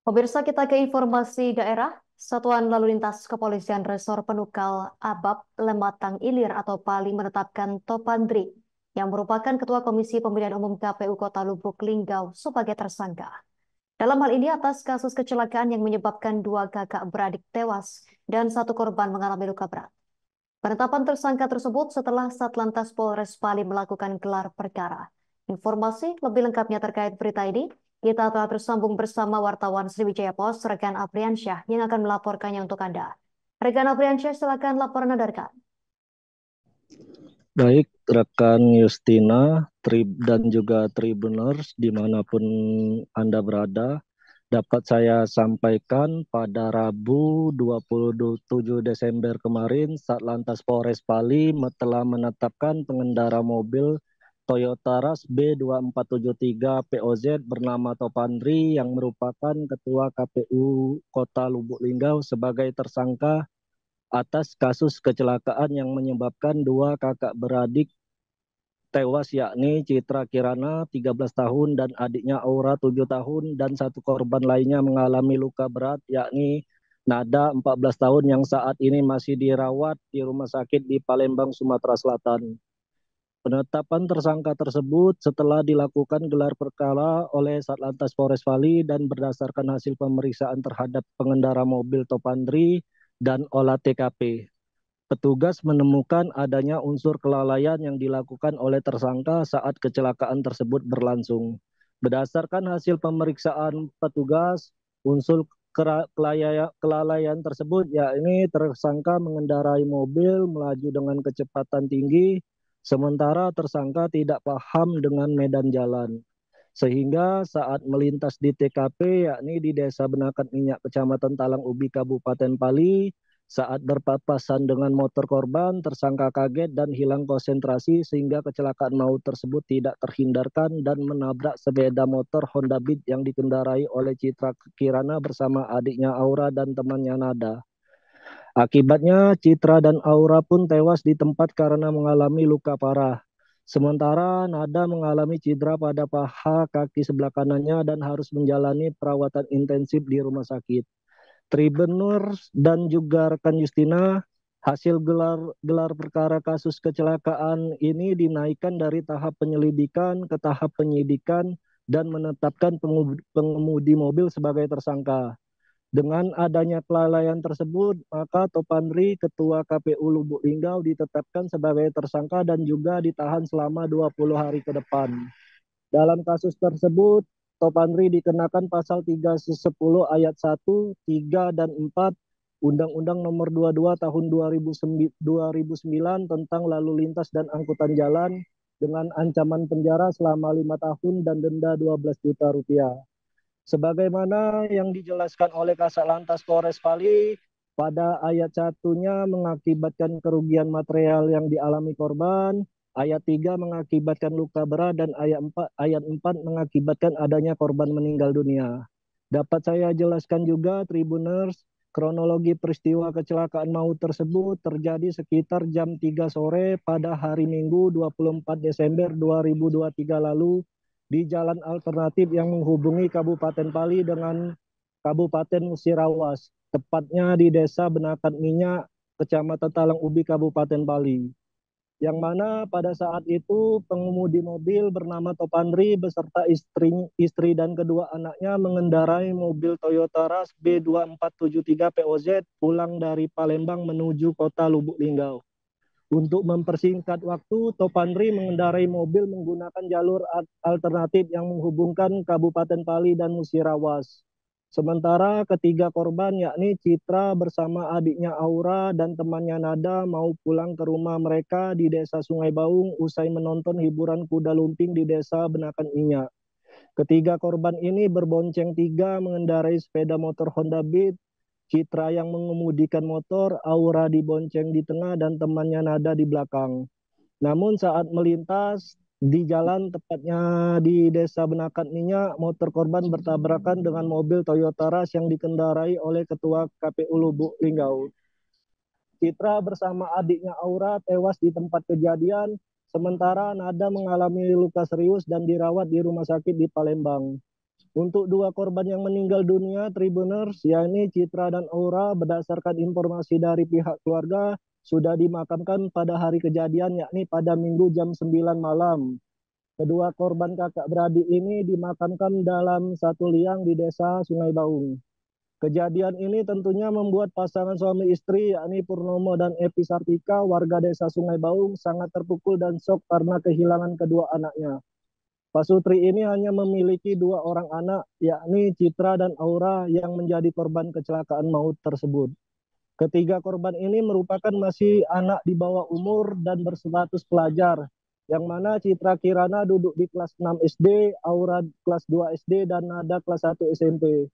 Pemirsa, kita ke informasi daerah. Satuan Lalu Lintas Kepolisian Resor Penukal Abab Lematang Ilir atau Pali menetapkan Topandri yang merupakan Ketua Komisi Pemilihan Umum KPU Kota Lubuk Linggau sebagai tersangka. Dalam hal ini atas kasus kecelakaan yang menyebabkan dua kakak beradik tewas dan satu korban mengalami luka berat. Penetapan tersangka tersebut setelah Satlantas Polres Pali melakukan gelar perkara. Informasi lebih lengkapnya terkait berita ini, kita telah tersambung bersama wartawan Sriwijaya Post, Rekan Apriansyah, yang akan melaporkannya untuk Anda. Rekan Apriansyah, silakan laporan Anda, rekan. Baik, rekan Justina, dan juga Tribuners dimanapun Anda berada, dapat saya sampaikan pada Rabu 27 Desember kemarin, Satlantas Polres Pali telah menetapkan pengendara mobil Toyota Rush B2473 POZ bernama Topandri yang merupakan Ketua KPU Kota Lubuk Linggau sebagai tersangka atas kasus kecelakaan yang menyebabkan dua kakak beradik tewas, yakni Citra Kirana 13 tahun dan adiknya Aura 7 tahun, dan satu korban lainnya mengalami luka berat, yakni Nada 14 tahun yang saat ini masih dirawat di rumah sakit di Palembang, Sumatera Selatan. Penetapan tersangka tersebut setelah dilakukan gelar perkara oleh Satlantas Polres Pali dan berdasarkan hasil pemeriksaan terhadap pengendara mobil Topandri dan olah TKP. Petugas menemukan adanya unsur kelalaian yang dilakukan oleh tersangka saat kecelakaan tersebut berlangsung. Berdasarkan hasil pemeriksaan petugas, unsur kelalaian tersebut yakni tersangka mengendarai mobil melaju dengan kecepatan tinggi, sementara tersangka tidak paham dengan medan jalan. Sehingga saat melintas di TKP, yakni di Desa Benakat Minyak, Kecamatan Talang Ubi, Kabupaten Pali, saat berpapasan dengan motor korban, tersangka kaget dan hilang konsentrasi sehingga kecelakaan maut tersebut tidak terhindarkan dan menabrak sepeda motor Honda Beat yang dikendarai oleh Citra Kirana bersama adiknya Aura dan temannya Nada. Akibatnya Citra dan Aura pun tewas di tempat karena mengalami luka parah. Sementara Nada mengalami cedera pada paha kaki sebelah kanannya dan harus menjalani perawatan intensif di rumah sakit. Tribuners dan juga rekan Justina, hasil gelar perkara kasus kecelakaan ini dinaikkan dari tahap penyelidikan ke tahap penyidikan dan menetapkan pengemudi mobil sebagai tersangka. Dengan adanya kelalaian tersebut, maka Topandri, Ketua KPU Lubuk Linggau, ditetapkan sebagai tersangka dan juga ditahan selama 20 hari ke depan. Dalam kasus tersebut, Topandri dikenakan pasal 310 ayat 1, 3, dan 4 Undang-Undang Nomor 22 Tahun 2009 tentang Lalu Lintas dan Angkutan Jalan dengan ancaman penjara selama 5 tahun dan denda 12 juta rupiah. Sebagaimana yang dijelaskan oleh Kasatlantas Polres Pali, pada ayat 1-nya mengakibatkan kerugian material yang dialami korban, ayat 3 mengakibatkan luka berat, dan ayat 4 mengakibatkan adanya korban meninggal dunia. Dapat saya jelaskan juga, Tribuners, kronologi peristiwa kecelakaan maut tersebut terjadi sekitar jam 3 sore pada hari Minggu 24 Desember 2023 lalu di jalan alternatif yang menghubungi Kabupaten Pali dengan Kabupaten Musirawas, tepatnya di Desa Benakat Minyak, Kecamatan Talang Ubi, Kabupaten Pali. Yang mana pada saat itu pengemudi mobil bernama Topandri beserta istri dan kedua anaknya mengendarai mobil Toyota Rush B2473 POZ pulang dari Palembang menuju kota Lubuk Linggau. Untuk mempersingkat waktu, Topandri mengendarai mobil menggunakan jalur alternatif yang menghubungkan Kabupaten Pali dan Musirawas. Sementara ketiga korban yakni Citra bersama adiknya Aura dan temannya Nada mau pulang ke rumah mereka di Desa Sungai Baung usai menonton hiburan kuda lumping di Desa Benakan Minyak. Ketiga korban ini berbonceng tiga mengendarai sepeda motor Honda Beat. Citra yang mengemudikan motor, Aura dibonceng di tengah dan temannya Nada di belakang. Namun saat melintas di jalan tepatnya di Desa Benakat Minyak, motor korban bertabrakan dengan mobil Toyota Rush yang dikendarai oleh Ketua KPU Lubuk Linggau. Citra bersama adiknya Aura tewas di tempat kejadian, sementara Nada mengalami luka serius dan dirawat di rumah sakit di Palembang. Untuk dua korban yang meninggal dunia, Tribuners, yakni Citra dan Aura, berdasarkan informasi dari pihak keluarga, sudah dimakamkan pada hari kejadian, yakni pada Minggu jam 9 malam. Kedua korban kakak beradik ini dimakamkan dalam satu liang di desa Sungai Baung. Kejadian ini tentunya membuat pasangan suami istri, yakni Purnomo dan Epi Sartika, warga desa Sungai Baung, sangat terpukul dan shock karena kehilangan kedua anaknya. Pak Sutri ini hanya memiliki dua orang anak, yakni Citra dan Aura, yang menjadi korban kecelakaan maut tersebut. Ketiga korban ini merupakan masih anak di bawah umur dan berstatus pelajar, yang mana Citra Kirana duduk di kelas 6 SD, Aura kelas 2 SD, dan Nada kelas 1 SMP.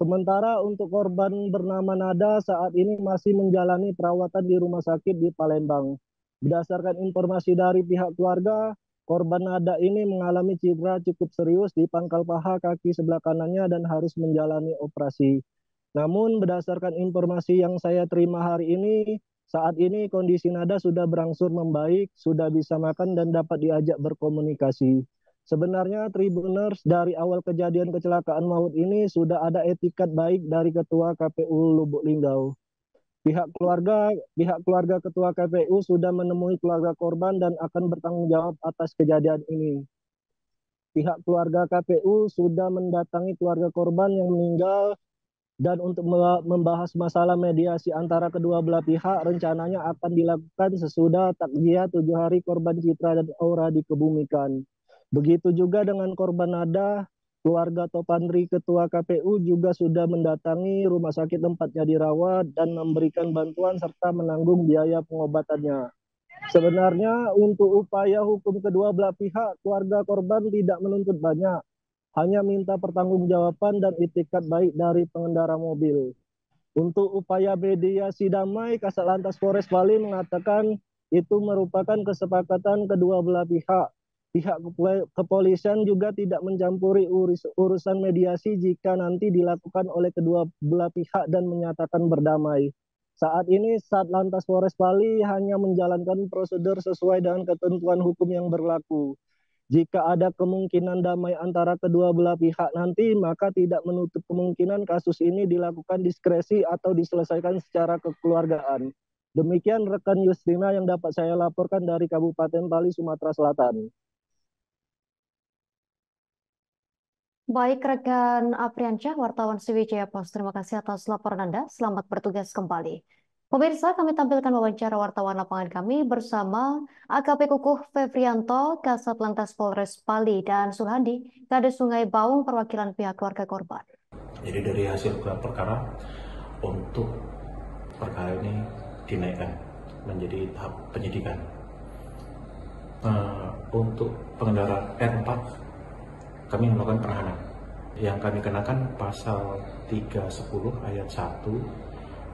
Sementara untuk korban bernama Nada saat ini masih menjalani perawatan di rumah sakit di Palembang. Berdasarkan informasi dari pihak keluarga, korban Nada ini mengalami cedera cukup serius di pangkal paha kaki sebelah kanannya dan harus menjalani operasi. Namun berdasarkan informasi yang saya terima hari ini, saat ini kondisi Nada sudah berangsur membaik, sudah bisa makan dan dapat diajak berkomunikasi. Sebenarnya Tribuners, dari awal kejadian kecelakaan maut ini sudah ada etikat baik dari Ketua KPU Lubuk Linggau. Pihak keluarga Ketua KPU sudah menemui keluarga korban dan akan bertanggung jawab atas kejadian ini. Pihak keluarga KPU sudah mendatangi keluarga korban yang meninggal dan untuk membahas masalah mediasi antara kedua belah pihak rencananya akan dilakukan sesudah takziah 7 hari korban Citra dan Aura dikebumikan. Begitu juga dengan korban Nada, keluarga Topandri Ketua KPU juga sudah mendatangi rumah sakit tempatnya dirawat dan memberikan bantuan serta menanggung biaya pengobatannya. Sebenarnya untuk upaya hukum kedua belah pihak, keluarga korban tidak menuntut banyak, hanya minta pertanggungjawaban dan itikat baik dari pengendara mobil. Untuk upaya mediasi damai, Kasat Lantas Polres Bali mengatakan itu merupakan kesepakatan kedua belah pihak. Pihak kepolisian juga tidak mencampuri urusan mediasi jika nanti dilakukan oleh kedua belah pihak dan menyatakan berdamai. Saat ini Satlantas Polres Bali hanya menjalankan prosedur sesuai dengan ketentuan hukum yang berlaku. Jika ada kemungkinan damai antara kedua belah pihak nanti, maka tidak menutup kemungkinan kasus ini dilakukan diskresi atau diselesaikan secara kekeluargaan. Demikian rekan Yustina yang dapat saya laporkan dari Kabupaten Bali, Sumatera Selatan. Baik, rekan Apriansyah, wartawan Sriwijaya Post, terima kasih atas laporan Anda. Selamat bertugas kembali. Pemirsa, kami tampilkan wawancara wartawan lapangan kami bersama AKP Kukuh Fevrianto, Kasat Lantas Polres Bali, dan Suhandi, Kades Sungai Baung, perwakilan pihak keluarga korban. Jadi dari hasil perkara, untuk perkara ini dinaikkan menjadi tahap penyidikan. Untuk pengendara R4, kami melakukan penahanan. Yang kami kenakan pasal 310 ayat 1,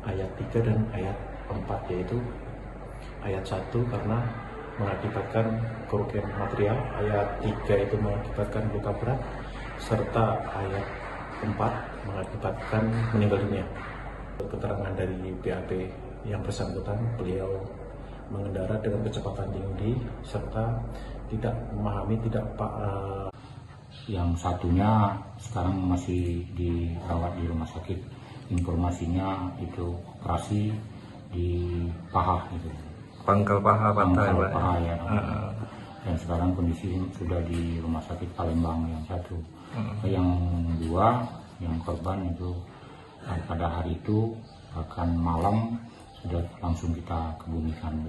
ayat 3 dan ayat 4, yaitu ayat 1 karena mengakibatkan kerugian material, ayat 3 itu mengakibatkan luka berat, serta ayat 4 mengakibatkan meninggal dunia. Keterangan dari BAP yang bersangkutan, beliau mengendara dengan kecepatan tinggi serta tidak memahami, yang satunya sekarang masih dirawat di rumah sakit. Informasinya itu operasi di paha gitu. Pangkal paha ya. Dan sekarang kondisi sudah di rumah sakit Palembang yang satu. Yang dua, yang korban itu pada hari itu akan malam sudah langsung kita kebumikan.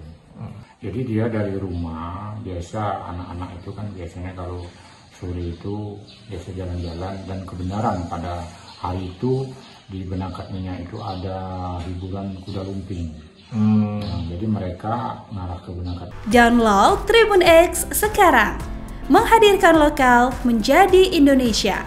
Jadi dia dari rumah, biasa anak-anak itu kan biasanya kalau sore itu biasa jalan-jalan, dan kebenaran pada hari itu di Benangkatnya itu ada hiburan kuda lumping. Jadi mereka ngarah ke Benangkat. Download Tribun X sekarang, menghadirkan lokal menjadi Indonesia.